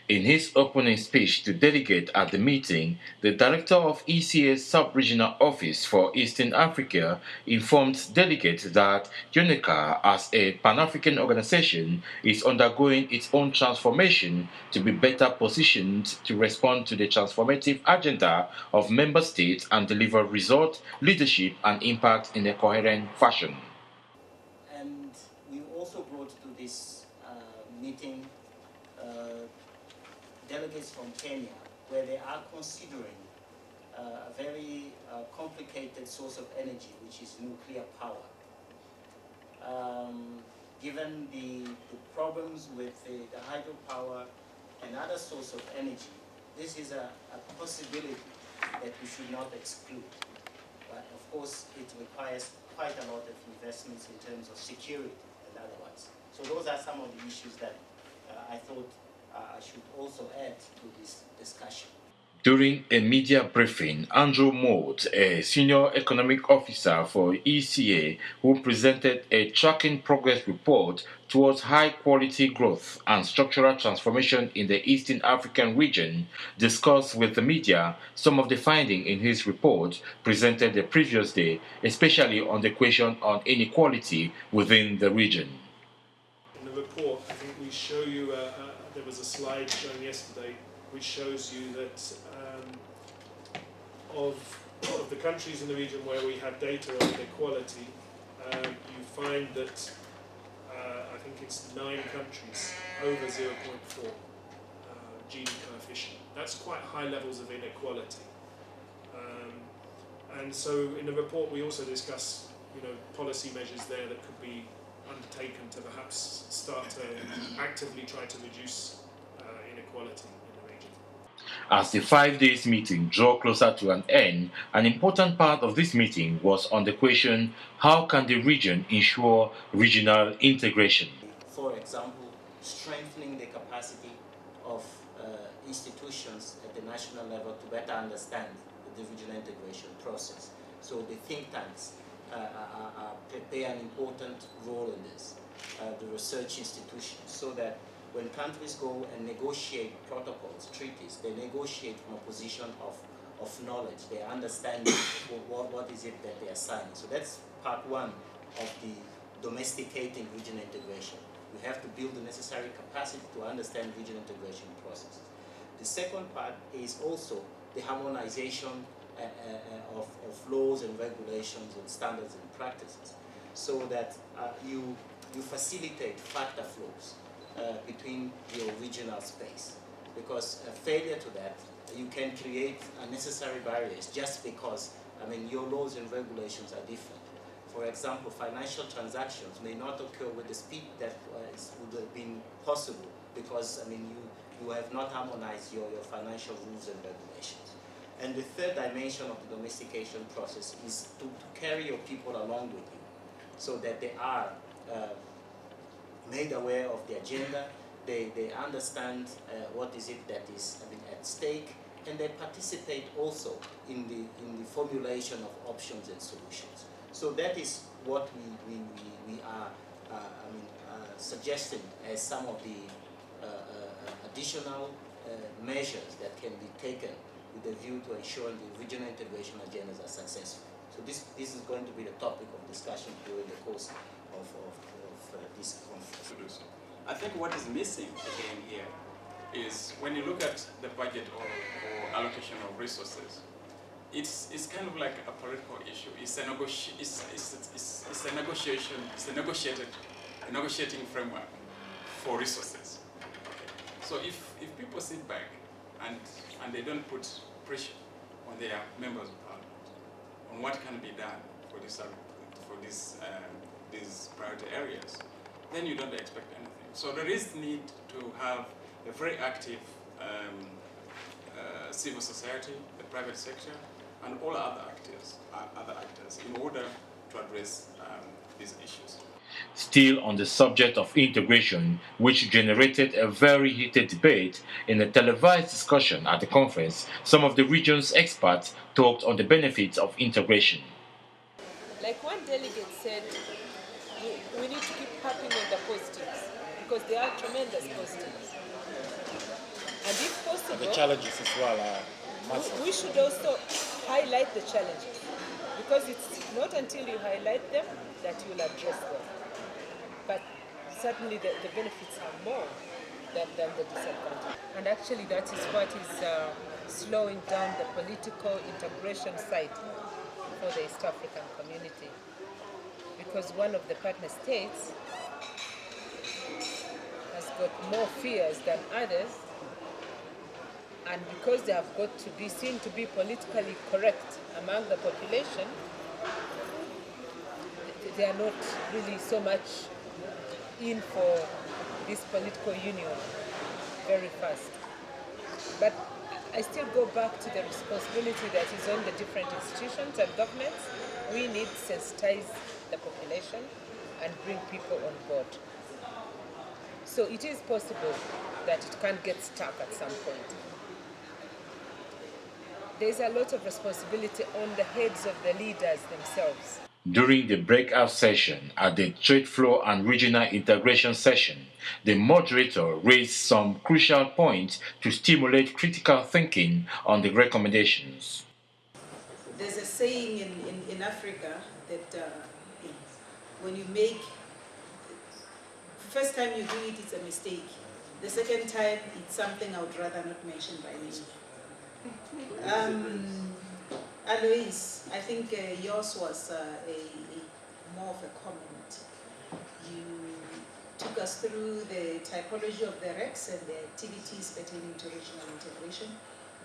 In his opening speech to delegates at the meeting, the director of ECA's sub-regional office for Eastern Africa informed delegates that UNICA, as a Pan-African organization, is undergoing its own transformation to be better positioned to respond to the transformative agenda of member states and deliver results, leadership, and impact in a coherent fashion. And we also brought to this meeting delegates from Kenya, where they are considering a very complicated source of energy, which is nuclear power. Given the problems with the hydropower and other source of energy, this is a possibility that we should not exclude. But of course, it requires quite a lot of investments in terms of security and otherwise. So those are some of the issues that I thought I should also add to this discussion. During a media briefing, Andrew Moult, a senior economic officer for ECA, who presented a tracking progress report towards high-quality growth and structural transformation in the Eastern African region, discussed with the media some of the findings in his report presented the previous day, especially on the question on inequality within the region. In the report, I think we show you, there was a slide shown yesterday which shows you that of the countries in the region where we have data on inequality, you find that I think it's 9 countries over 0.4 Gini coefficient. That's quite high levels of inequality. And so in the report we also discuss, policy measures there that could be undertaken to perhaps start to actively try to reduce inequality in the region. As the 5 days meeting drew closer to an end, an important part of this meeting was on the question, how can the region ensure regional integration? For example, strengthening the capacity of institutions at the national level to better understand the regional integration process. So the think tanks play an important role in this, the research institutions, so that when countries go and negotiate protocols, treaties, they negotiate from a position of knowledge. They understand what is it that they are signing. So that's part one of the domesticating regional integration. We have to build the necessary capacity to understand regional integration processes. The second part is also the harmonization of laws and regulations and standards and practices, so that you facilitate factor flows between your regional space. Because a failure to that, you can create unnecessary barriers just because, your laws and regulations are different. For example, financial transactions may not occur with the speed that would have been possible because, you have not harmonized your financial rules and regulations. And the third dimension of the domestication process is to carry your people along with you so that they are made aware of the agenda, they understand what is it that is at stake, and they participate also in the formulation of options and solutions. So that is what we are suggesting as some of the additional measures that can be taken with a view to ensuring the regional integration agendas are successful. So this is going to be the topic of discussion during the course of this conference. I think what is missing again here is when you look at the budget or allocation of resources, it's kind of like a political issue. It's a negotiation. It's a negotiating framework for resources. So if people sit back and they don't put pressure on their members of parliament on what can be done for these priority areas, then you don't expect anything. So there is need to have a very active civil society, the private sector, and all other actors in order to address these issues. Still on the subject of integration, which generated a very heated debate, in a televised discussion at the conference, some of the region's experts talked on the benefits of integration. Like one delegate said, we need to keep harping on the positives, because there are tremendous positives. the challenges as well are massive. We should also highlight the challenges, because it's not until you highlight them that you'll address them. But certainly the benefits are more than the disadvantage. And actually that is what is slowing down the political integration side for the East African community. Because one of the partner states has got more fears than others, and because they have got to be seen to be politically correct among the population, they are not really so much in for this political union very fast. But I still go back to the responsibility that is on the different institutions and governments. We need to sensitize the population and bring people on board. So it is possible that it can get stuck at some point. There's a lot of responsibility on the heads of the leaders themselves. During the breakout session at the Trade Flow and Regional Integration session, the moderator raised some crucial points to stimulate critical thinking on the recommendations. There's a saying in Africa that when you make, first time you do it, it's a mistake. The second time, it's something I would rather not mention by name. Alois, I think yours was more of a comment. You took us through the typology of the RECs and the activities pertaining to regional integration.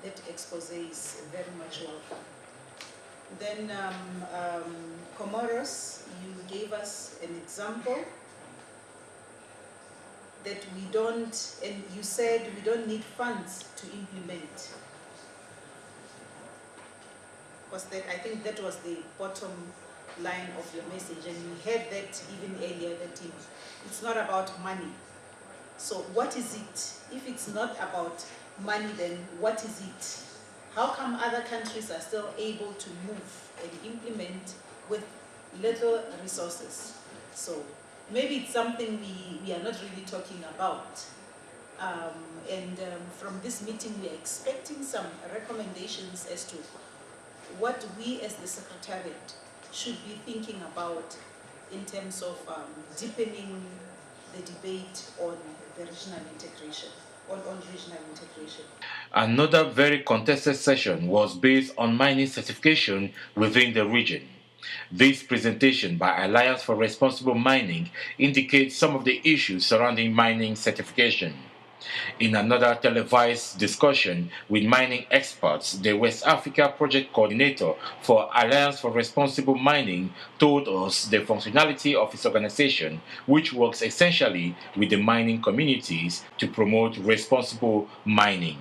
That expose is very much welcome. Then Comoros, you gave us an example that we don't, and you said we don't need funds to implement. Because I think that was the bottom line of your message, and you heard that even earlier, that it's not about money. So what is it? If it's not about money, then what is it? How come other countries are still able to move and implement with little resources? So maybe it's something we are not really talking about. From this meeting, we are expecting some recommendations as to what we as the Secretariat should be thinking about in terms of deepening the debate on the regional integration, on regional integration. Another very contested session was based on mining certification within the region. This presentation by Alliance for Responsible Mining indicates some of the issues surrounding mining certification. In another televised discussion with mining experts, the West Africa Project Coordinator for Alliance for Responsible Mining told us the functionality of its organization, which works essentially with the mining communities to promote responsible mining.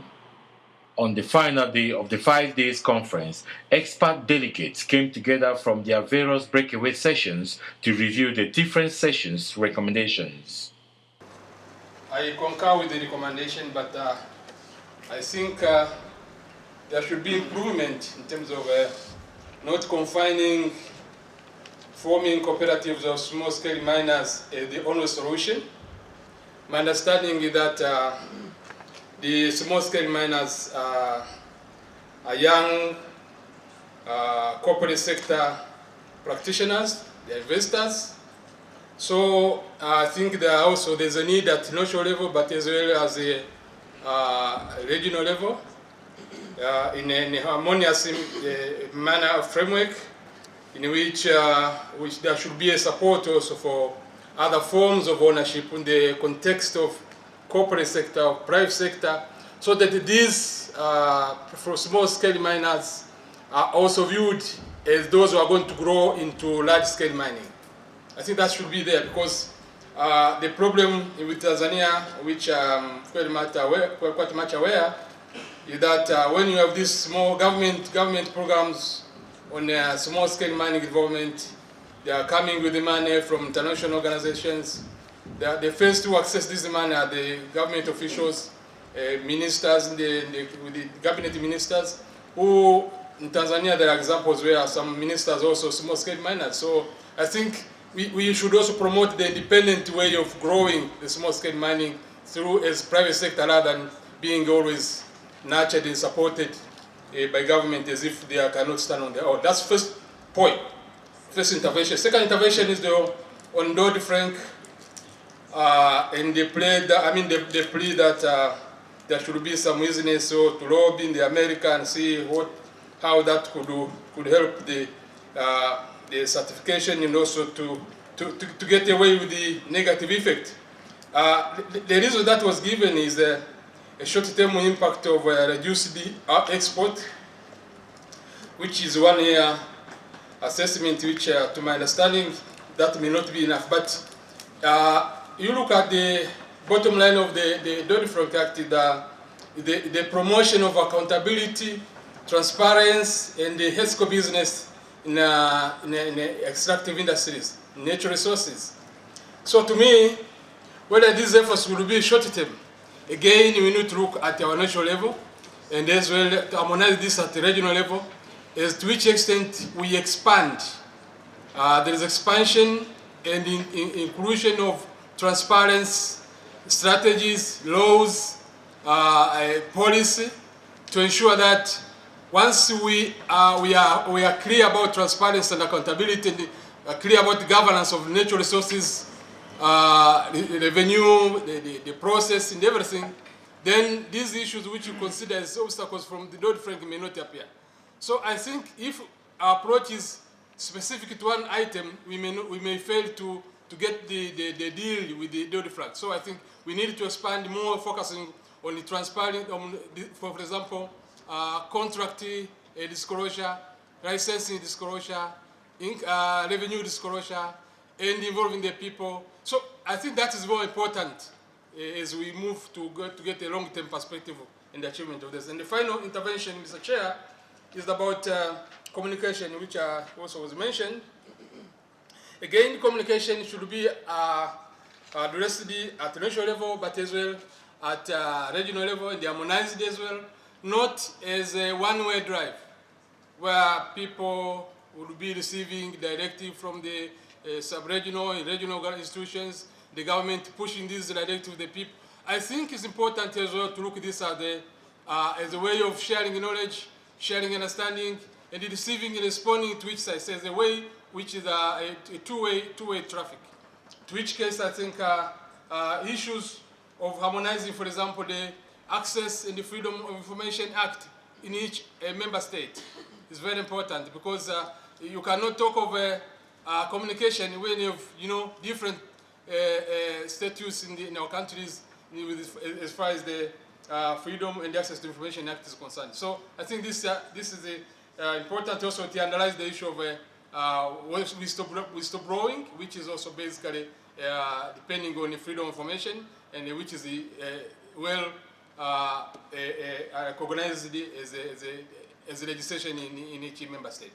On the final day of the 5 days conference, expert delegates came together from their various breakaway sessions to review the different sessions' recommendations. I concur with the recommendation, but I think there should be improvement in terms of not confining forming cooperatives of small-scale miners as the only solution. My understanding is that the small-scale miners are young corporate sector practitioners, they're investors. So I think there's a need at national level, but as well as a regional level, in a harmonious manner framework, in which there should be a support also for other forms of ownership in the context of corporate sector, of private sector, so that these for small-scale miners are also viewed as those who are going to grow into large-scale mining. I think that should be there, because the problem with Tanzania, which I'm quite much aware, is that when you have these small government programs on small-scale mining development, they are coming with the money from international organizations. The first to access this money are the government officials, ministers, with the cabinet ministers, who in Tanzania there are examples where some ministers also small-scale miners. So I think we should also promote the independent way of growing the small-scale mining through as private sector rather than being always nurtured and supported by government as if they cannot stand on their own. That's first point, first intervention. Second intervention is on Dodd-Frank, and they play that there should be some easiness so to lobby in the America and see how that could help the certification and also to get away with the negative effect. The reason that was given is a short-term impact of reduced export, which is 1 year assessment, which to my understanding that may not be enough. But you look at the bottom line of the Dodd-Frank Act, the promotion of accountability, transparency, and the ethical business in extractive industries, natural resources. So to me, whether these efforts will be short-term, again, we need to look at our national level and as well to harmonize this at the regional level, as to which extent we expand. There is expansion and inclusion of transparency, strategies, laws, policy to ensure that once we are clear about transparency and accountability and clear about the governance of natural resources, revenue, the process and everything, then these issues which you consider as obstacles from the Dodd-Frank may not appear. So I think if our approach is specific to one item, we may fail to get the deal with the Dodd-Frank. So I think we need to expand more, focusing on the transparent, for example, contract disclosure, licensing disclosure, revenue disclosure, and involving the people. So I think that is very important as we move to get a long-term perspective in the achievement of this. And the final intervention, Mr. Chair, is about communication, which also was mentioned. Again, communication should be addressed at national level, but as well at regional level, and harmonized as well, not as a one-way drive, where people would be receiving directive from the sub-regional and regional institutions, the government pushing this directive to the people. I think it's important as well to look at this as a way of sharing knowledge, sharing understanding, and receiving and responding to each side. So as a way which is a two-way traffic. To which case, I think issues of harmonizing, for example, the Access and the Freedom of Information Act in each member state is very important, because you cannot talk of communication when you have different status in our countries as far as the Freedom and Access to Information Act is concerned. So I think this is important also to analyze the issue of whistleblowing, which is also basically depending on the freedom of information, and which is well recognized as a legislation in each member state.